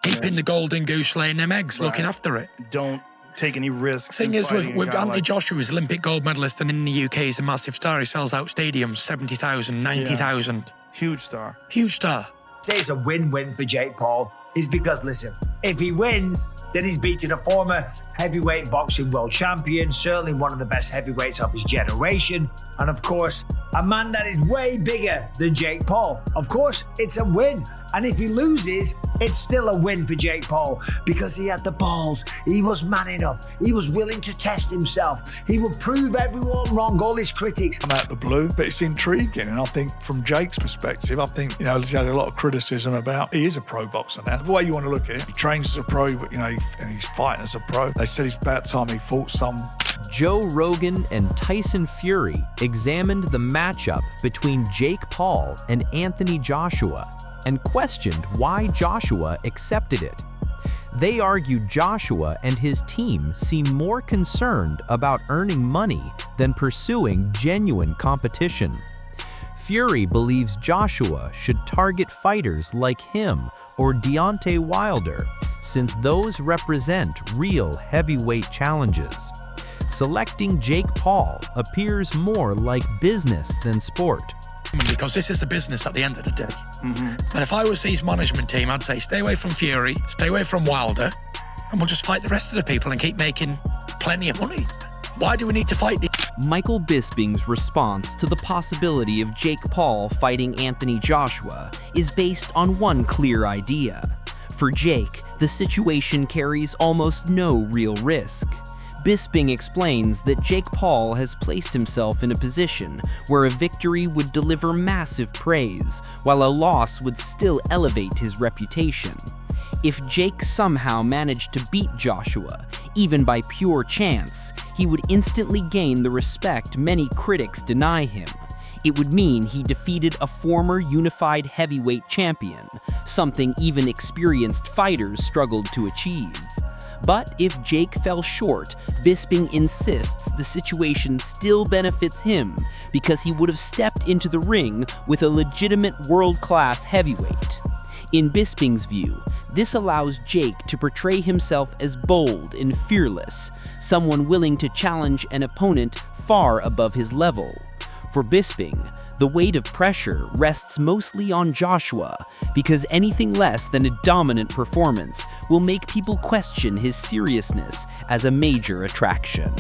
Keeping the golden goose, laying them eggs, looking after it. Don't take any risks. Thing is, with Anthony Joshua, he's Olympic gold medalist, and in the UK, he's a massive star. He sells out stadiums, 70,000, 90,000. Yeah. Huge star. Huge star. Say it's a win-win for Jake Paul is because, listen, if he wins, then he's beaten a former heavyweight boxing world champion, certainly one of the best heavyweights of his generation, and of course, a man that is way bigger than Jake Paul. Of course, it's a win. And if he loses, it's still a win for Jake Paul because he had the balls. He was man enough. He was willing to test himself. He would prove everyone wrong, all his critics. I'm out the blue, but it's intriguing. And I think from Jake's perspective, I think, he's had a lot of criticism about he is a pro boxer now. The way you want to look at it, he trains as a pro, but, and he's fighting as a pro. They said it's about time he fought some. Joe Rogan and Tyson Fury examined the matchup between Jake Paul and Anthony Joshua and questioned why Joshua accepted it. They argued Joshua and his team seem more concerned about earning money than pursuing genuine competition. Fury believes Joshua should target fighters like him or Deontay Wilder, since those represent real heavyweight challenges. Selecting Jake Paul appears more like business than sport. Because this is the business at the end of the day. And if I was his management team, I'd say stay away from Fury, stay away from Wilder, and we'll just fight the rest of the people and keep making plenty of money. Why do we need to fight the... Michael Bisping's response to the possibility of Jake Paul fighting Anthony Joshua is based on one clear idea. For Jake, the situation carries almost no real risk. Bisping explains that Jake Paul has placed himself in a position where a victory would deliver massive praise, while a loss would still elevate his reputation. If Jake somehow managed to beat Joshua, even by pure chance, he would instantly gain the respect many critics deny him. It would mean he defeated a former unified heavyweight champion, something even experienced fighters struggled to achieve. But if Jake fell short, Bisping insists the situation still benefits him because he would have stepped into the ring with a legitimate world-class heavyweight. In Bisping's view, this allows Jake to portray himself as bold and fearless, someone willing to challenge an opponent far above his level. For Bisping, the weight of pressure rests mostly on Joshua because anything less than a dominant performance will make people question his seriousness as a major attraction.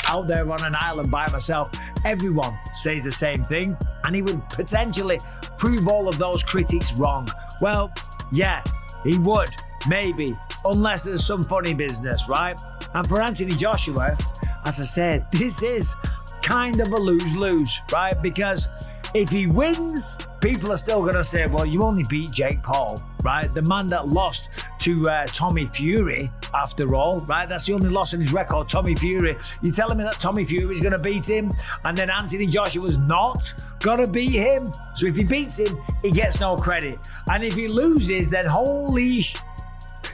Out there on an island by myself, everyone says the same thing, and he would potentially prove all of those critics wrong. Well, yeah, he would, maybe, unless there's some funny business, right? And for Anthony Joshua, as I said, this is kind of a lose-lose, right? Because if he wins, people are still going to say, well, you only beat Jake Paul, right? The man that lost to Tommy Fury, after all, right? That's the only loss in his record, Tommy Fury. You're telling me that Tommy Fury is going to beat him, and then Anthony Joshua's not going to beat him? So if he beats him, he gets no credit. And if he loses, then holy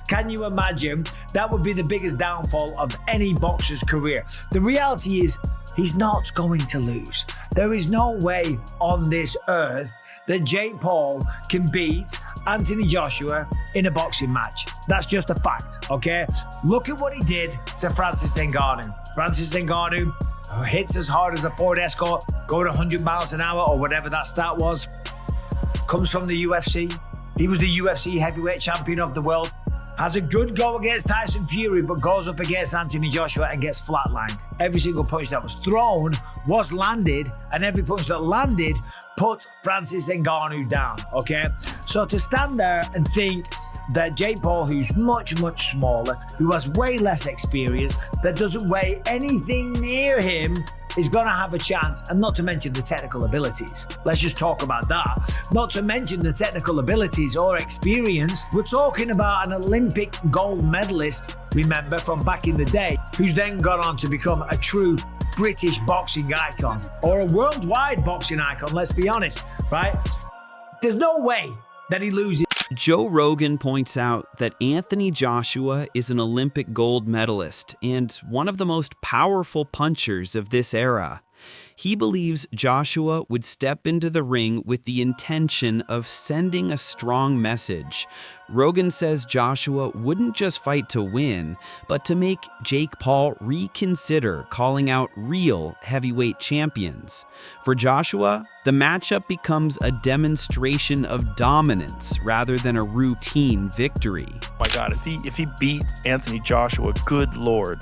can you imagine? That would be the biggest downfall of any boxer's career. The reality is, he's not going to lose. There is no way on this earth that Jake Paul can beat Anthony Joshua in a boxing match. That's just a fact, okay? Look at what he did to Francis Ngannou. Francis Ngannou hits as hard as a Ford Escort, going 100 miles an hour or whatever that stat was. Comes from the UFC. He was the UFC heavyweight champion of the world. Has a good go against Tyson Fury, but goes up against Anthony Joshua and gets flatlined. Every single punch that was thrown was landed, and every punch that landed put Francis Ngannou down, okay? So to stand there and think that Jake Paul, who's much, much smaller, who has way less experience, that doesn't weigh anything near him, is going to have a chance, and not to mention the technical abilities. Let's just talk about that. Not to mention the technical abilities or experience. We're talking about an Olympic gold medalist, remember, from back in the day, who's then gone on to become a true British boxing icon, or a worldwide boxing icon, let's be honest, right? There's no way that he loses. Joe Rogan points out that Anthony Joshua is an Olympic gold medalist and one of the most powerful punchers of this era. He believes Joshua would step into the ring with the intention of sending a strong message. Rogan says Joshua wouldn't just fight to win, but to make Jake Paul reconsider calling out real heavyweight champions. For Joshua, the matchup becomes a demonstration of dominance rather than a routine victory. My God, if he beat Anthony Joshua, good Lord.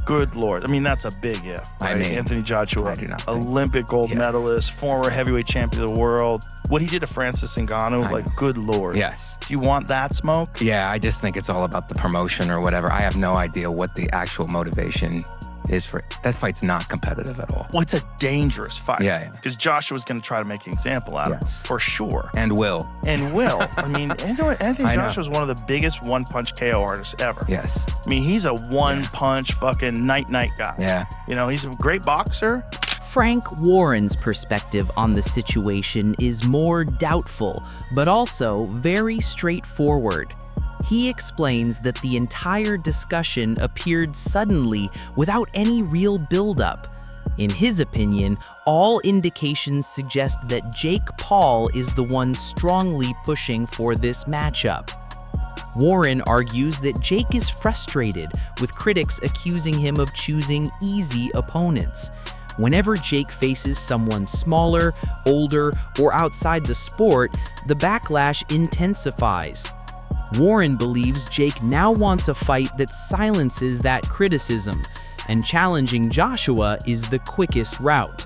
Good Lord. I mean, that's a big if. Right? I mean, Anthony Joshua, I do not think- Olympic gold Yeah. medalist, former heavyweight champion of the world. What he did to Francis Ngannou, I like, know. good Lord. Yes. Do you want that smoke? Yeah, I just think it's all about the promotion or whatever. I have no idea what the actual motivation is for that fight's not competitive at all. Well, it's a dangerous fight. Yeah. Because Joshua's going to try to make an example out of him, Yes. for sure. And will. And will. I mean, Anthony I know. Joshua's one of the biggest one-punch KO artists ever. Yes. I mean, he's a one-punch fucking night-night guy. Yeah. You know, he's a great boxer. Frank Warren's perspective on the situation is more doubtful, but also very straightforward. He explains that the entire discussion appeared suddenly without any real buildup. In his opinion, all indications suggest that Jake Paul is the one strongly pushing for this matchup. Warren argues that Jake is frustrated, with critics accusing him of choosing easy opponents. Whenever Jake faces someone smaller, older, or outside the sport, the backlash intensifies. Warren believes Jake now wants a fight that silences that criticism, and challenging Joshua is the quickest route.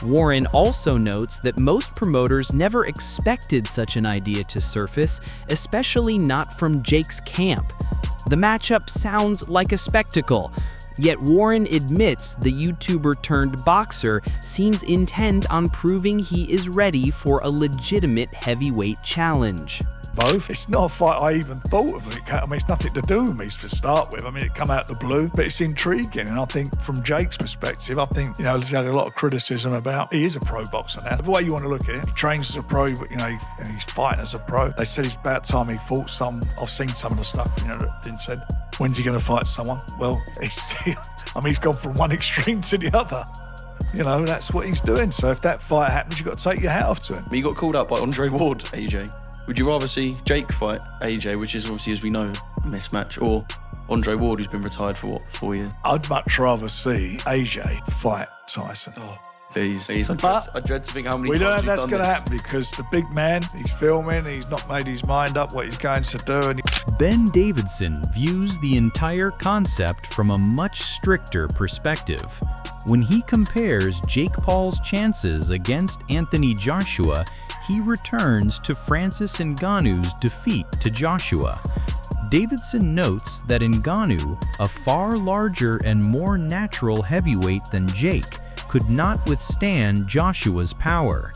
Warren also notes that most promoters never expected such an idea to surface, especially not from Jake's camp. The matchup sounds like a spectacle, yet Warren admits the YouTuber turned boxer seems intent on proving he is ready for a legitimate heavyweight challenge. Both. It's not a fight I even thought of. I mean, it's nothing to do with me to start with. I mean, it come out the blue, but it's intriguing. And I think from Jake's perspective, I think, he's had a lot of criticism about he is a pro boxer now. The way you want to look at it, he trains as a pro, but, and he's fighting as a pro. They said it's about time he fought some. I've seen some of the stuff, that been said. When's he going to fight someone? Well, he's gone from one extreme to the other. That's what he's doing. So if that fight happens, you've got to take your hat off to him. He got called out by Andre Ward, AJ. Would you rather see Jake fight AJ, which is obviously, as we know, a mismatch, or Andre Ward, who's been retired for, 4 years? I'd much rather see AJ fight Tyson. Oh, please. I dread to think how many We times don't know if he's that's done going to this. happen because the big man, he's filming, he's not made his mind up what he's going to do. And Ben Davidson views the entire concept from a much stricter perspective. When he compares Jake Paul's chances against Anthony Joshua, he returns to Francis Ngannou's defeat to Joshua. Davidson notes that Ngannou, a far larger and more natural heavyweight than Jake, could not withstand Joshua's power.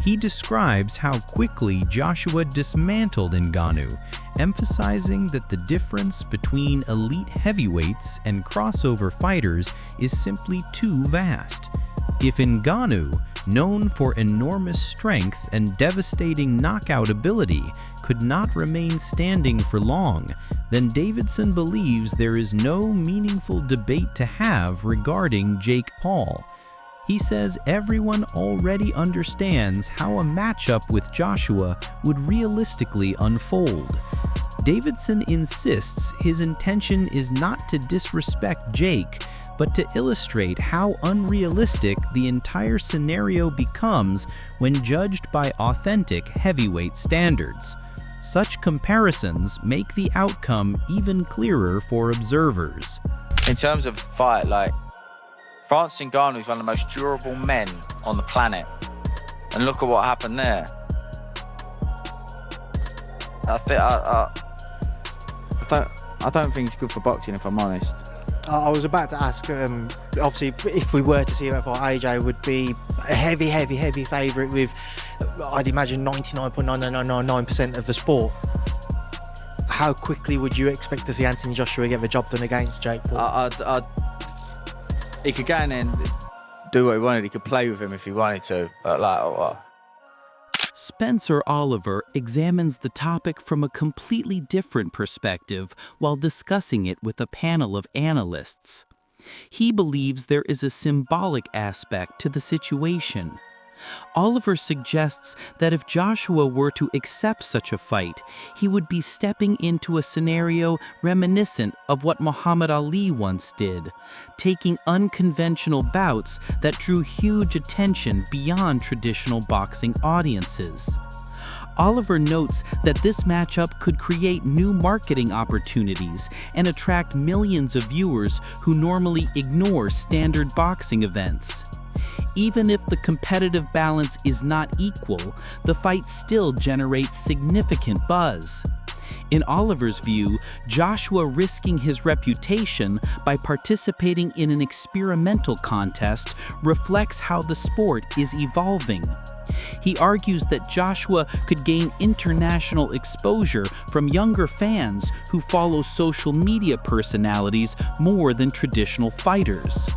He describes how quickly Joshua dismantled Ngannou, emphasizing that the difference between elite heavyweights and crossover fighters is simply too vast. If Ngannou, known for enormous strength and devastating knockout ability, could not remain standing for long, then Davidson believes there is no meaningful debate to have regarding Jake Paul. He says everyone already understands how a matchup with Joshua would realistically unfold. Davidson insists his intention is not to disrespect Jake, but to illustrate how unrealistic the entire scenario becomes when judged by authentic heavyweight standards. Such comparisons make the outcome even clearer for observers. In terms of fight, Francis Ngannou is one of the most durable men on the planet. And look at what happened there. I don't think it's good for boxing, if I'm honest. I was about to ask, obviously, if we were to see that fight, AJ would be a heavy favourite with, I'd imagine, 99.9999% of the sport. How quickly would you expect to see Anthony Joshua get the job done against Jake Paul? He could go in and do what he wanted. He could play with him if he wanted to. But Spencer Oliver examines the topic from a completely different perspective while discussing it with a panel of analysts. He believes there is a symbolic aspect to the situation. Oliver suggests that if Joshua were to accept such a fight, he would be stepping into a scenario reminiscent of what Muhammad Ali once did, taking unconventional bouts that drew huge attention beyond traditional boxing audiences. Oliver notes that this matchup could create new marketing opportunities and attract millions of viewers who normally ignore standard boxing events. Even if the competitive balance is not equal, the fight still generates significant buzz. In Oliver's view, Joshua risking his reputation by participating in an experimental contest reflects how the sport is evolving. He argues that Joshua could gain international exposure from younger fans who follow social media personalities more than traditional fighters.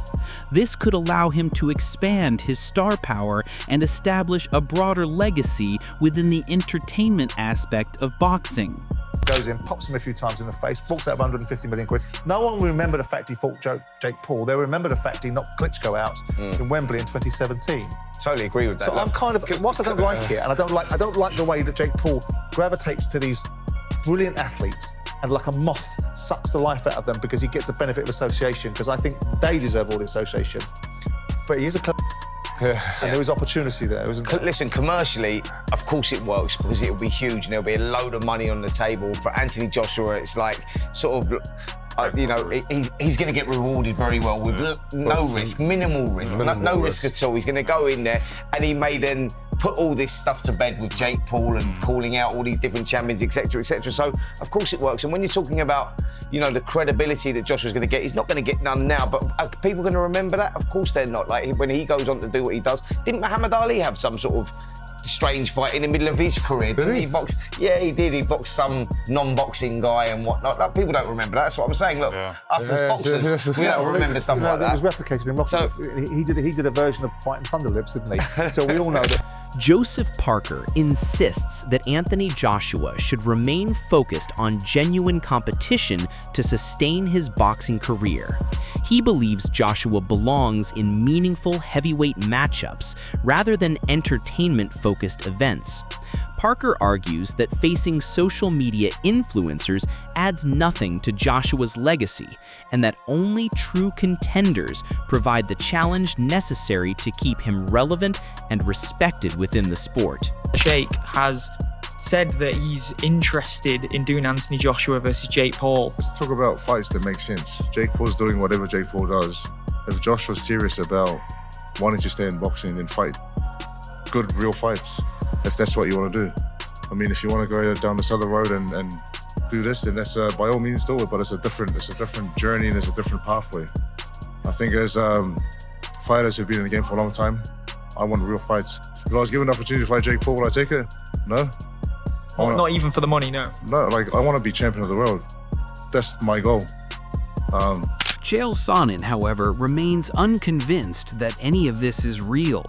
This could allow him to expand his star power and establish a broader legacy within the entertainment aspect of boxing. Goes in, pops him a few times in the face, walks out of 150 million quid. No one will remember the fact he fought Jake Paul. They'll remember the fact he knocked Klitschko out in Wembley in 2017. Totally agree with that. So I'm kind of, whilst I don't like it, and I don't like the way that Jake Paul gravitates to these brilliant athletes and like a moth sucks the life out of them because he gets the benefit of association, because I think they deserve all the association. But he is a clever and there was opportunity there, isn't there? Listen, commercially, of course it works because it'll be huge and there'll be a load of money on the table. For Anthony Joshua, it's like sort of, you know, he's going to get rewarded very well with no risk, minimal risk, no risk at all. He's going to go in there and he may then put all this stuff to bed with Jake Paul and calling out all these different champions, etc., etc. So, of course it works. And when you're talking about, you know, the credibility that Joshua's going to get, he's not going to get none now, but are people going to remember that? Of course they're not. Like, when he goes on to do what he does, didn't Muhammad Ali have some sort of strange fight in the middle of his career? Didn't he box? Yeah, he did. He boxed some non-boxing guy and whatnot. Like, people don't remember that. That's what I'm saying. Look, us as boxers, we don't remember stuff like that. It was replicated in Rocky. So, he did a version of Fighting Thunderlips, didn't he? So we all know that. Joseph Parker insists that Anthony Joshua should remain focused on genuine competition to sustain his boxing career. He believes Joshua belongs in meaningful heavyweight matchups rather than entertainment-focused events. Parker argues that facing social media influencers adds nothing to Joshua's legacy, and that only true contenders provide the challenge necessary to keep him relevant and respected within the sport. Jake has said that he's interested in doing Anthony Joshua versus Jake Paul. Let's talk about fights that make sense. Jake Paul's doing whatever Jake Paul does. If Joshua's serious about wanting to stay in boxing, then fight good, real fights, if that's what you want to do. I mean, if you want to go down this other road and do this, then that's by all means do it, but it's a different journey and it's a different pathway. I think as fighters who've been in the game for a long time, I want real fights. If I was given the opportunity to fight Jake Paul, would I take it? No. Not even for the money, no. No, like, I want to be champion of the world. That's my goal. Chael Sonnen, however, remains unconvinced that any of this is real.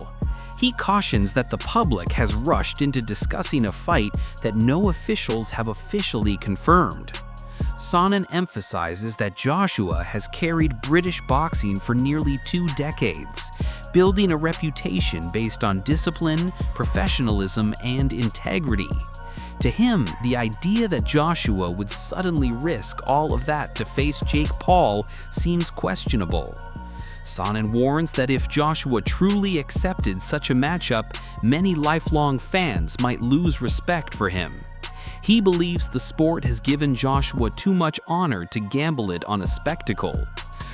He cautions that the public has rushed into discussing a fight that no officials have officially confirmed. Sonnen emphasizes that Joshua has carried British boxing for nearly 2 decades, building a reputation based on discipline, professionalism, and integrity. To him, the idea that Joshua would suddenly risk all of that to face Jake Paul seems questionable. Sonnen warns that if Joshua truly accepted such a matchup, many lifelong fans might lose respect for him. He believes the sport has given Joshua too much honor to gamble it on a spectacle.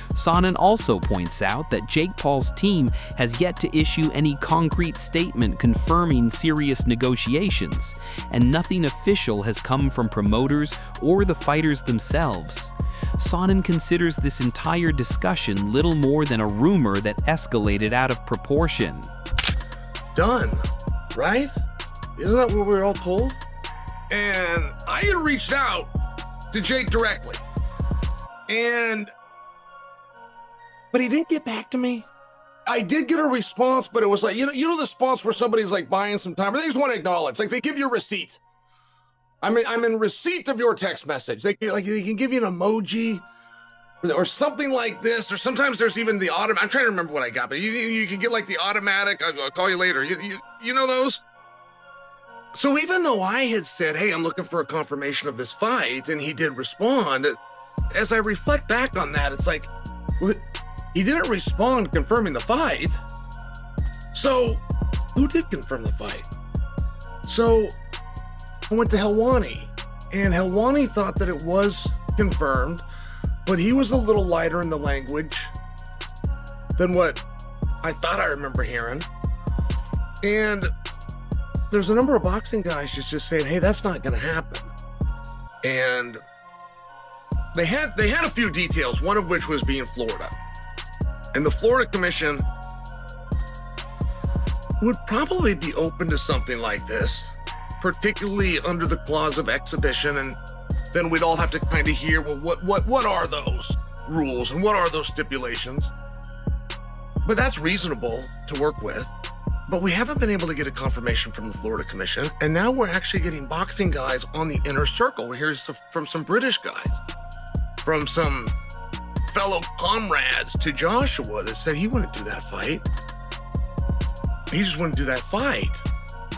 Sonnen also points out that Jake Paul's team has yet to issue any concrete statement confirming serious negotiations, and nothing official has come from promoters or the fighters themselves. Sonnen considers this entire discussion little more than a rumor that escalated out of proportion. Done, right? Isn't that what we're all told? And I had reached out to Jake directly, but he didn't get back to me. I did get a response, but it was like, you know the response where somebody's like buying some time, or they just want to acknowledge, like they give you a receipt. I'm in receipt of your text message. They can give you an emoji, or something like this, or sometimes there's even the automatic. I'm trying to remember what I got, but you can get like the automatic, I'll call you later. You know those? So even though I had said, hey, I'm looking for a confirmation of this fight, and he did respond, as I reflect back on that, it's like, well, he didn't respond confirming the fight. So who did confirm the fight? So I went to Helwani, and Helwani thought that it was confirmed, but he was a little lighter in the language than what I thought I remember hearing. And there's a number of boxing guys just saying, hey, that's not gonna happen. And they had a few details, one of which was being Florida. And the Florida Commission would probably be open to something like this, particularly under the clause of exhibition, and then we'd all have to kind of hear, well, what are those rules and what are those stipulations? But that's reasonable to work with. But we haven't been able to get a confirmation from the Florida Commission, and now we're actually getting boxing guys on the inner circle. We hear from some British guys, from some fellow comrades to Joshua that said he wouldn't do that fight. He just wouldn't do that fight.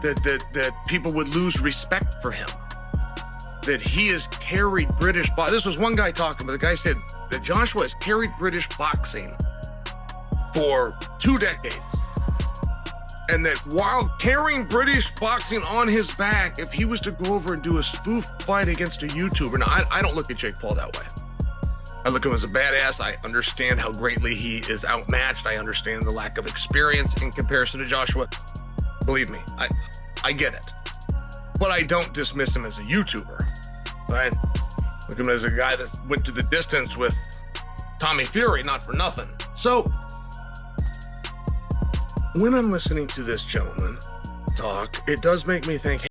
That people would lose respect for him. That he has carried British boxing. This was one guy talking, but the guy said that Joshua has carried British boxing for 2 decades. And that while carrying British boxing on his back, if he was to go over and do a spoof fight against a YouTuber, now I don't look at Jake Paul that way. I look at him as a badass. I understand how greatly he is outmatched. I understand the lack of experience in comparison to Joshua. Believe me, I get it. But I don't dismiss him as a YouTuber, right? Look at him as a guy that went to the distance with Tommy Fury, not for nothing. So when I'm listening to this gentleman talk, it does make me think,